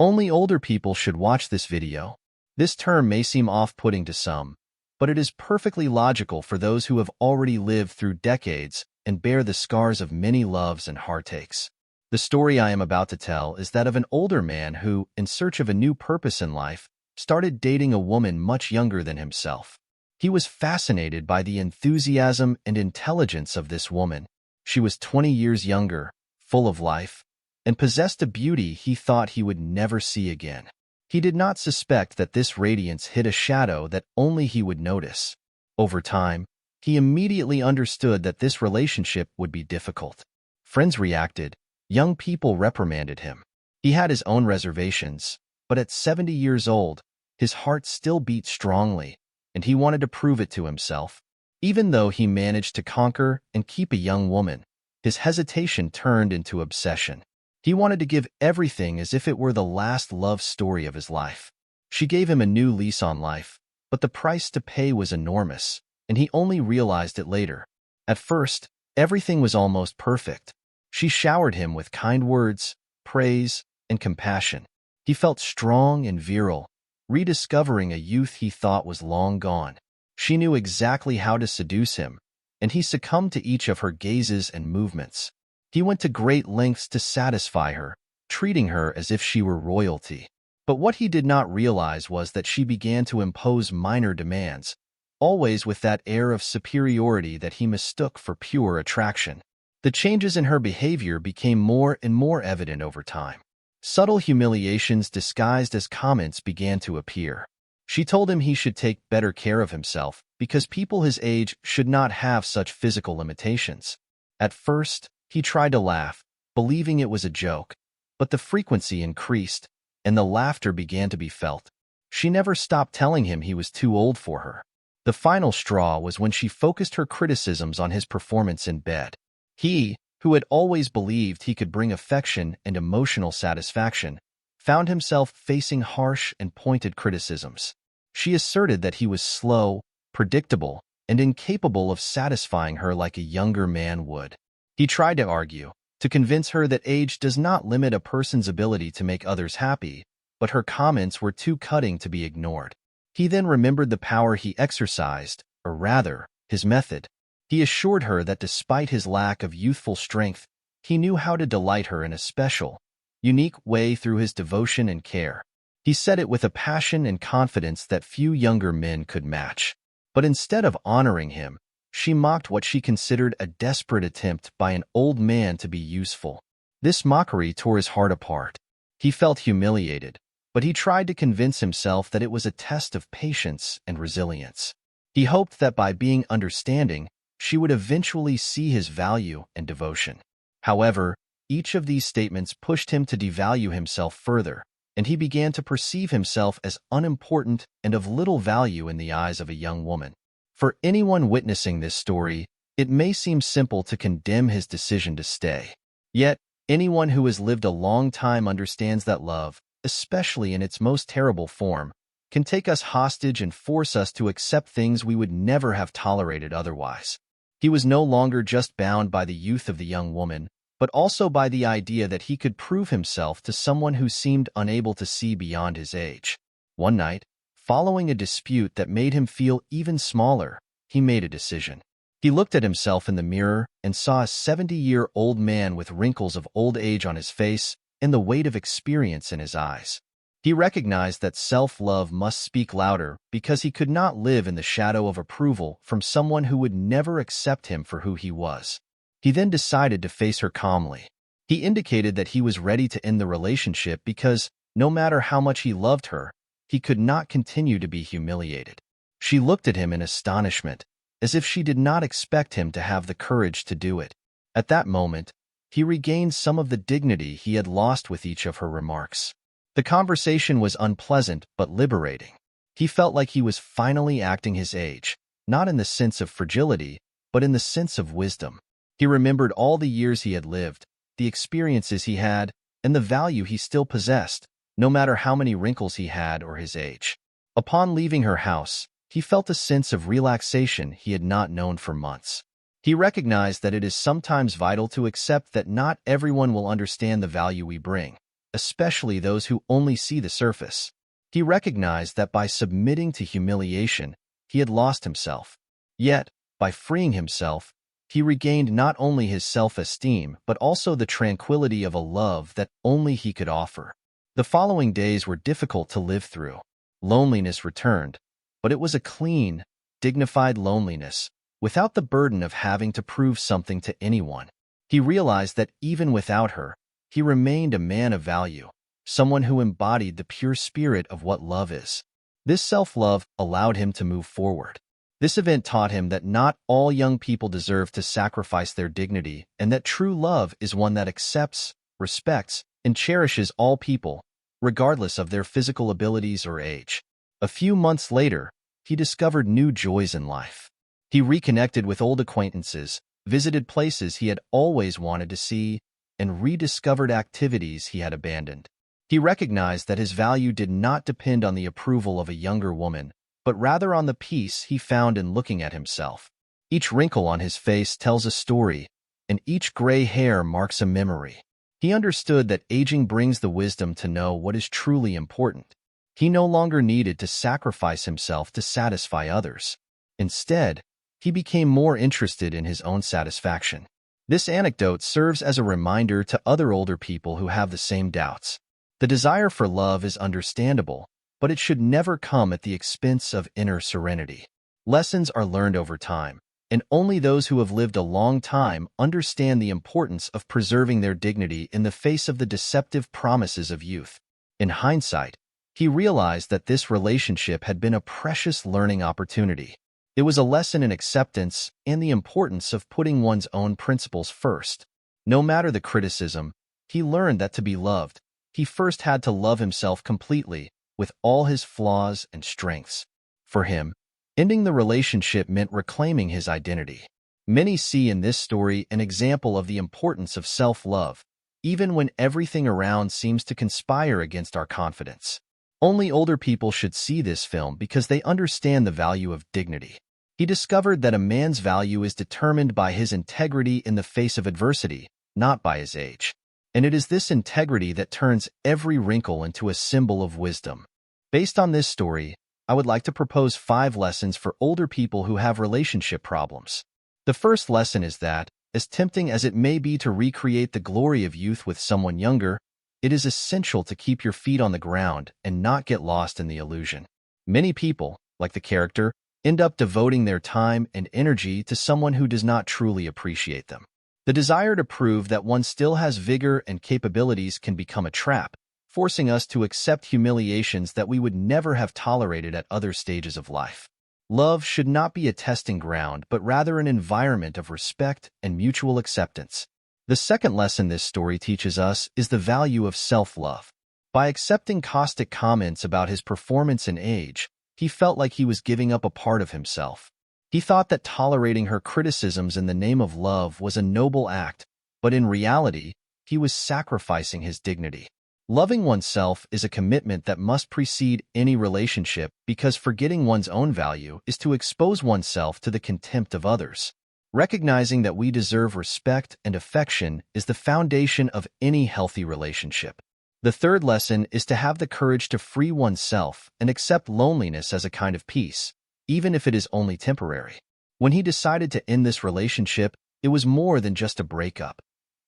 Only older people should watch this video. This term may seem off-putting to some, but it is perfectly logical for those who have already lived through decades and bear the scars of many loves and heartaches. The story I am about to tell is that of an older man who, in search of a new purpose in life, started dating a woman much younger than himself. He was fascinated by the enthusiasm and intelligence of this woman. She was 20 years younger, full of life, and possessed a beauty he thought he would never see again. He did not suspect that this radiance hid a shadow that only he would notice. Over time, he immediately understood that this relationship would be difficult. Friends reacted. Young people reprimanded him. He had his own reservations, but at 70 years old, his heart still beat strongly, and he wanted to prove it to himself. Even though he managed to conquer and keep a young woman, his hesitation turned into obsession. He wanted to give everything as if it were the last love story of his life. She gave him a new lease on life, but the price to pay was enormous, and he only realized it later. At first, everything was almost perfect. She showered him with kind words, praise, and compassion. He felt strong and virile, rediscovering a youth he thought was long gone. She knew exactly how to seduce him, and he succumbed to each of her gazes and movements. He went to great lengths to satisfy her, treating her as if she were royalty. But what he did not realize was that she began to impose minor demands, always with that air of superiority that he mistook for pure attraction. The changes in her behavior became more and more evident over time. Subtle humiliations disguised as comments began to appear. She told him he should take better care of himself because people his age should not have such physical limitations. At first, he tried to laugh, believing it was a joke, but the frequency increased, and the laughter began to be felt. She never stopped telling him he was too old for her. The final straw was when she focused her criticisms on his performance in bed. He, who had always believed he could bring affection and emotional satisfaction, found himself facing harsh and pointed criticisms. She asserted that he was slow, predictable, and incapable of satisfying her like a younger man would. He tried to argue, to convince her that age does not limit a person's ability to make others happy, but her comments were too cutting to be ignored. He then remembered the power he exercised, or rather, his method. He assured her that despite his lack of youthful strength, he knew how to delight her in a special, unique way through his devotion and care. He said it with a passion and confidence that few younger men could match. But instead of honoring him, she mocked what she considered a desperate attempt by an old man to be useful. This mockery tore his heart apart. He felt humiliated, but he tried to convince himself that it was a test of patience and resilience. He hoped that by being understanding, she would eventually see his value and devotion. However, each of these statements pushed him to devalue himself further, and he began to perceive himself as unimportant and of little value in the eyes of a young woman. For anyone witnessing this story, it may seem simple to condemn his decision to stay. Yet, anyone who has lived a long time understands that love, especially in its most terrible form, can take us hostage and force us to accept things we would never have tolerated otherwise. He was no longer just bound by the youth of the young woman, but also by the idea that he could prove himself to someone who seemed unable to see beyond his age. One night, following a dispute that made him feel even smaller, he made a decision. He looked at himself in the mirror and saw a 70-year-old man with wrinkles of old age on his face and the weight of experience in his eyes. He recognized that self-love must speak louder because he could not live in the shadow of approval from someone who would never accept him for who he was. He then decided to face her calmly. He indicated that he was ready to end the relationship because, no matter how much he loved her, he could not continue to be humiliated. She looked at him in astonishment, as if she did not expect him to have the courage to do it. At that moment, he regained some of the dignity he had lost with each of her remarks. The conversation was unpleasant but liberating. He felt like he was finally acting his age, not in the sense of fragility, but in the sense of wisdom. He remembered all the years he had lived, the experiences he had, and the value he still possessed, no matter how many wrinkles he had or his age. Upon leaving her house, he felt a sense of relaxation he had not known for months. He recognized that it is sometimes vital to accept that not everyone will understand the value we bring, especially those who only see the surface. He recognized that by submitting to humiliation, he had lost himself. Yet, by freeing himself, he regained not only his self-esteem but also the tranquility of a love that only he could offer. The following days were difficult to live through. Loneliness returned, but it was a clean, dignified loneliness, without the burden of having to prove something to anyone. He realized that even without her, he remained a man of value, someone who embodied the pure spirit of what love is. This self-love allowed him to move forward. This event taught him that not all young people deserve to sacrifice their dignity, and that true love is one that accepts, respects, and cherishes all people, regardless of their physical abilities or age. A few months later, he discovered new joys in life. He reconnected with old acquaintances, visited places he had always wanted to see, and rediscovered activities he had abandoned. He recognized that his value did not depend on the approval of a younger woman, but rather on the peace he found in looking at himself. Each wrinkle on his face tells a story, and each gray hair marks a memory. He understood that aging brings the wisdom to know what is truly important. He no longer needed to sacrifice himself to satisfy others. Instead, he became more interested in his own satisfaction. This anecdote serves as a reminder to other older people who have the same doubts. The desire for love is understandable, but it should never come at the expense of inner serenity. Lessons are learned over time, and only those who have lived a long time understand the importance of preserving their dignity in the face of the deceptive promises of youth. In hindsight, he realized that this relationship had been a precious learning opportunity. It was a lesson in acceptance and the importance of putting one's own principles first. No matter the criticism, he learned that to be loved, he first had to love himself completely, with all his flaws and strengths. For him, ending the relationship meant reclaiming his identity. Many see in this story an example of the importance of self-love, even when everything around seems to conspire against our confidence. Only older people should see this film because they understand the value of dignity. He discovered that a man's value is determined by his integrity in the face of adversity, not by his age. And it is this integrity that turns every wrinkle into a symbol of wisdom. Based on this story, I would like to propose 5 lessons for older people who have relationship problems. The first lesson is that, as tempting as it may be to recreate the glory of youth with someone younger, it is essential to keep your feet on the ground and not get lost in the illusion. Many people, like the character, end up devoting their time and energy to someone who does not truly appreciate them. The desire to prove that one still has vigor and capabilities can become a trap, forcing us to accept humiliations that we would never have tolerated at other stages of life. Love should not be a testing ground, but rather an environment of respect and mutual acceptance. The second lesson this story teaches us is the value of self-love. By accepting caustic comments about his performance and age, he felt like he was giving up a part of himself. He thought that tolerating her criticisms in the name of love was a noble act, but in reality, he was sacrificing his dignity. Loving oneself is a commitment that must precede any relationship because forgetting one's own value is to expose oneself to the contempt of others. Recognizing that we deserve respect and affection is the foundation of any healthy relationship. The third lesson is to have the courage to free oneself and accept loneliness as a kind of peace, even if it is only temporary. When he decided to end this relationship, it was more than just a breakup.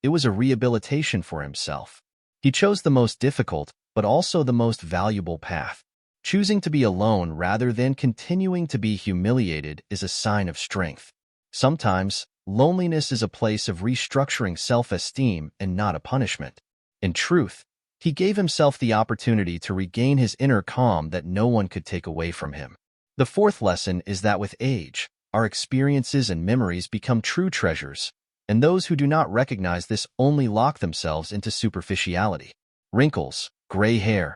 It was a rehabilitation for himself. He chose the most difficult, but also the most valuable path. Choosing to be alone rather than continuing to be humiliated is a sign of strength. Sometimes, loneliness is a place of restructuring self-esteem and not a punishment. In truth, he gave himself the opportunity to regain his inner calm that no one could take away from him. The fourth lesson is that with age, our experiences and memories become true treasures, and those who do not recognize this only lock themselves into superficiality. Wrinkles, gray hair.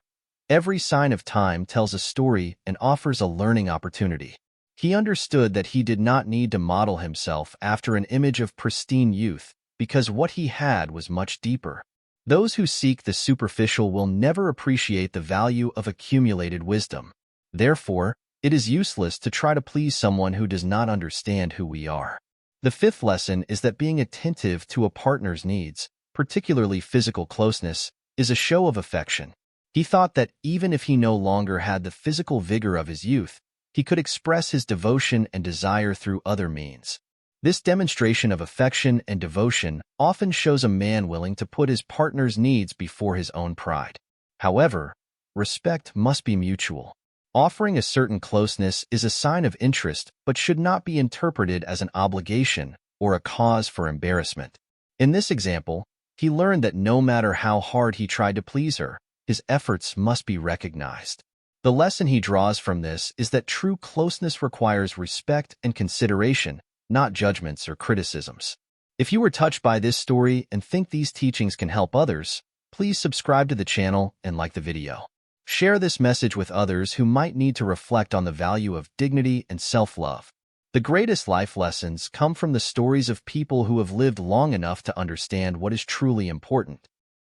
Every sign of time tells a story and offers a learning opportunity. He understood that he did not need to model himself after an image of pristine youth because what he had was much deeper. Those who seek the superficial will never appreciate the value of accumulated wisdom. Therefore, it is useless to try to please someone who does not understand who we are. The fifth lesson is that being attentive to a partner's needs, particularly physical closeness, is a show of affection. He thought that even if he no longer had the physical vigor of his youth, he could express his devotion and desire through other means. This demonstration of affection and devotion often shows a man willing to put his partner's needs before his own pride. However, respect must be mutual. Offering a certain closeness is a sign of interest but should not be interpreted as an obligation or a cause for embarrassment. In this example, he learned that no matter how hard he tried to please her, his efforts must be recognized. The lesson he draws from this is that true closeness requires respect and consideration, not judgments or criticisms. If you were touched by this story and think these teachings can help others, please subscribe to the channel and like the video. Share this message with others who might need to reflect on the value of dignity and self-love. The greatest life lessons come from the stories of people who have lived long enough to understand what is truly important.